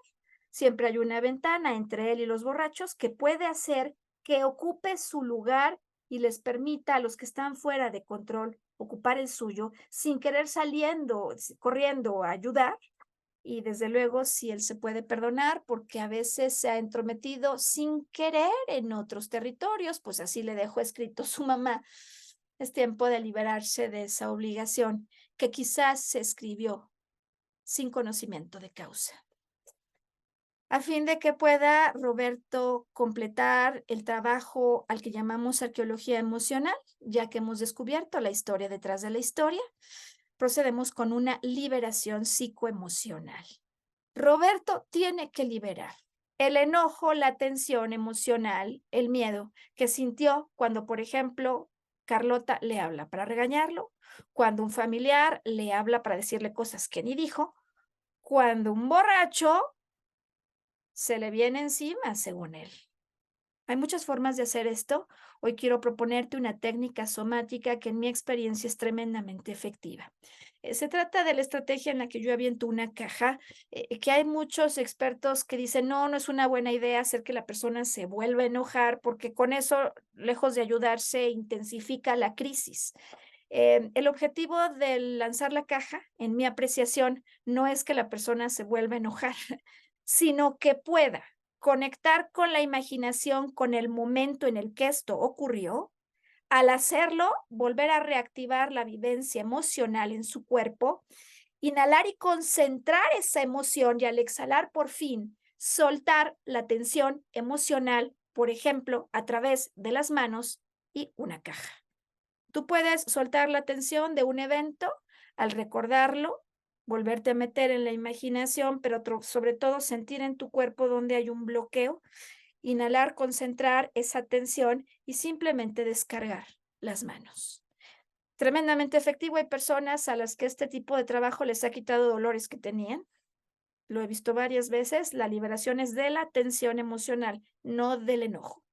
Siempre hay una ventana entre él y los borrachos que puede hacer que ocupe su lugar y les permita a los que están fuera de control ocupar el suyo sin querer saliendo, corriendo a ayudar. Y desde luego, si él se puede perdonar, porque a veces se ha entrometido sin querer en otros territorios, pues así le dejó escrito su mamá. Es tiempo de liberarse de esa obligación que quizás se escribió sin conocimiento de causa. A fin de que pueda Roberto completar el trabajo al que llamamos arqueología emocional, ya que hemos descubierto la historia detrás de la historia, procedemos con una liberación psicoemocional. Roberto tiene que liberar el enojo, la tensión emocional, el miedo que sintió cuando, por ejemplo, Carlota le habla para regañarlo, cuando un familiar le habla para decirle cosas que ni dijo, cuando un borracho se le viene encima, según él. Hay muchas formas de hacer esto. Hoy quiero proponerte una técnica somática que en mi experiencia es tremendamente efectiva. Se trata de la estrategia en la que yo aviento una caja, que hay muchos expertos que dicen, no, no es una buena idea hacer que la persona se vuelva a enojar, porque con eso, lejos de ayudarse, intensifica la crisis. El objetivo de lanzar la caja, en mi apreciación, no es que la persona se vuelva a enojar, sino que pueda conectar con la imaginación, con el momento en el que esto ocurrió. Al hacerlo, volver a reactivar la vivencia emocional en su cuerpo, inhalar y concentrar esa emoción y al exhalar por fin, soltar la tensión emocional, por ejemplo, a través de las manos y una caja. Tú puedes soltar la tensión de un evento al recordarlo, volverte a meter en la imaginación, pero sobre todo sentir en tu cuerpo donde hay un bloqueo, inhalar, concentrar esa tensión y simplemente descargar las manos. Tremendamente efectivo. Hay personas a las que este tipo de trabajo les ha quitado dolores que tenían. Lo he visto varias veces. La liberación es de la tensión emocional, no del enojo.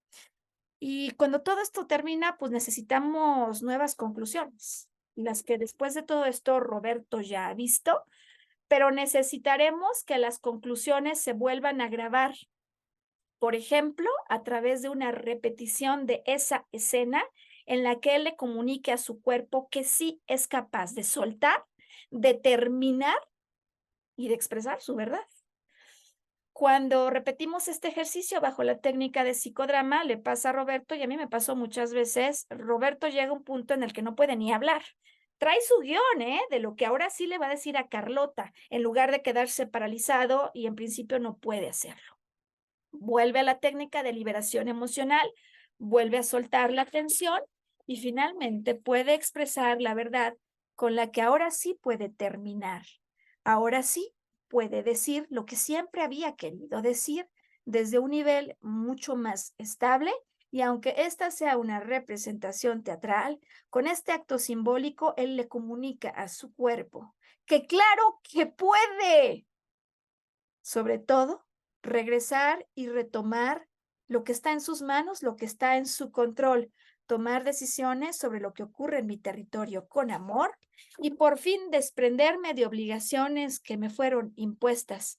Y cuando todo esto termina, pues necesitamos nuevas conclusiones, las que después de todo esto Roberto ya ha visto, pero necesitaremos que las conclusiones se vuelvan a grabar, por ejemplo, a través de una repetición de esa escena en la que él le comunique a su cuerpo que sí es capaz de soltar, de terminar y de expresar su verdad. Cuando repetimos este ejercicio bajo la técnica de psicodrama, le pasa a Roberto y a mí me pasó muchas veces, Roberto llega a un punto en el que no puede ni hablar. Trae su guión, de lo que ahora sí le va a decir a Carlota, en lugar de quedarse paralizado y en principio no puede hacerlo. Vuelve a la técnica de liberación emocional, vuelve a soltar la tensión y finalmente puede expresar la verdad con la que ahora sí puede terminar. Ahora sí puede decir lo que siempre había querido decir desde un nivel mucho más estable y aunque esta sea una representación teatral, con este acto simbólico él le comunica a su cuerpo que claro que puede. Sobre todo, regresar y retomar lo que está en sus manos, lo que está en su control, tomar decisiones sobre lo que ocurre en mi territorio con amor y por fin desprenderme de obligaciones que me fueron impuestas,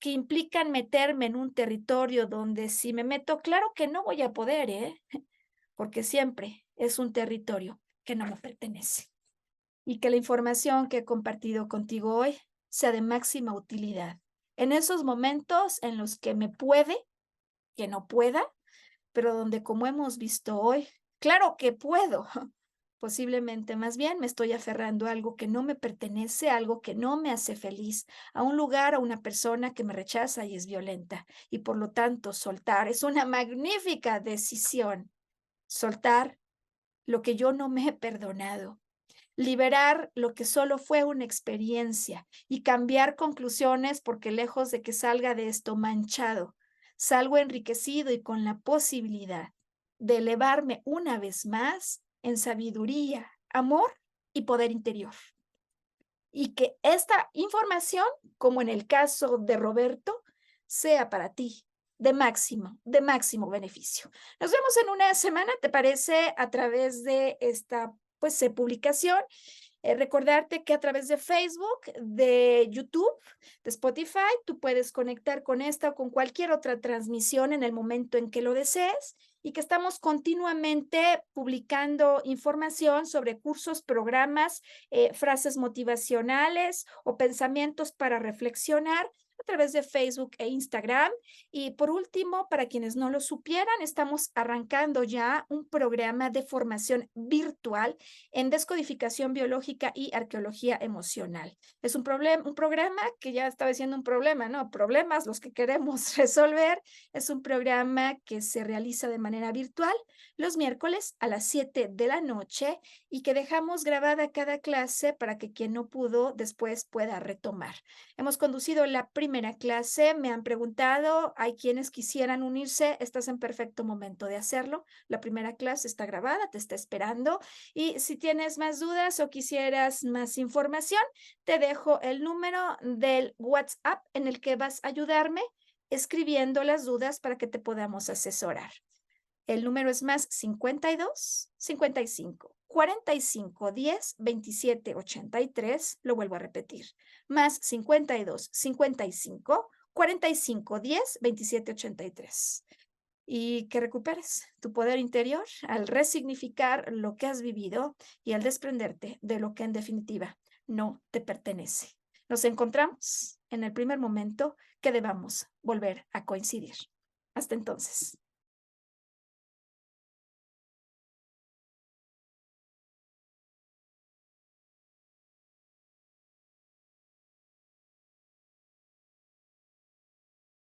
que implican meterme en un territorio donde si me meto, claro que no voy a poder, porque siempre es un territorio que no me pertenece. Y que la información que he compartido contigo hoy sea de máxima utilidad. En esos momentos en los que me puede, que no pueda, pero donde, como hemos visto hoy, Claro que puedo. Posiblemente, más bien me estoy aferrando a algo que no me pertenece, a algo que no me hace feliz, a un lugar, a una persona que me rechaza y es violenta. Y por lo tanto, soltar es una magnífica decisión. Soltar lo que yo no me he perdonado. Liberar lo que solo fue una experiencia y cambiar conclusiones porque lejos de que salga de esto manchado, salgo enriquecido y con la posibilidad de elevarme una vez más en sabiduría, amor y poder interior. Y que esta información, como en el caso de Roberto, sea para ti de máximo beneficio. Nos vemos en una semana, ¿te parece? A través de esta pues publicación. Recordarte que a través de Facebook, de YouTube, de Spotify, tú puedes conectar con esta o con cualquier otra transmisión en el momento en que lo desees y que estamos continuamente publicando información sobre cursos, programas, frases motivacionales o pensamientos para reflexionar a través de Facebook e Instagram. Y por último, para quienes no lo supieran, estamos arrancando ya un programa de formación virtual en descodificación biológica y arqueología emocional. Es un programa que ya estaba siendo un problema, ¿no? Problemas los que queremos resolver. Es un programa que se realiza de manera virtual los miércoles a las 7 de la noche y que dejamos grabada cada clase para que quien no pudo después pueda retomar. Hemos conducido la primera clase, me han preguntado, hay quienes quisieran unirse, estás en perfecto momento de hacerlo. La primera clase está grabada, te está esperando y si tienes más dudas o quisieras más información, te dejo el número del WhatsApp en el que vas a ayudarme escribiendo las dudas para que te podamos asesorar. El número es más 52 55 45 10 27 83. Lo vuelvo a repetir. Más 52 55 45 10 27 83 y que recuperes tu poder interior al resignificar lo que has vivido y al desprenderte de lo que en definitiva no te pertenece. Nos encontramos en el primer momento que debamos volver a coincidir. Hasta entonces.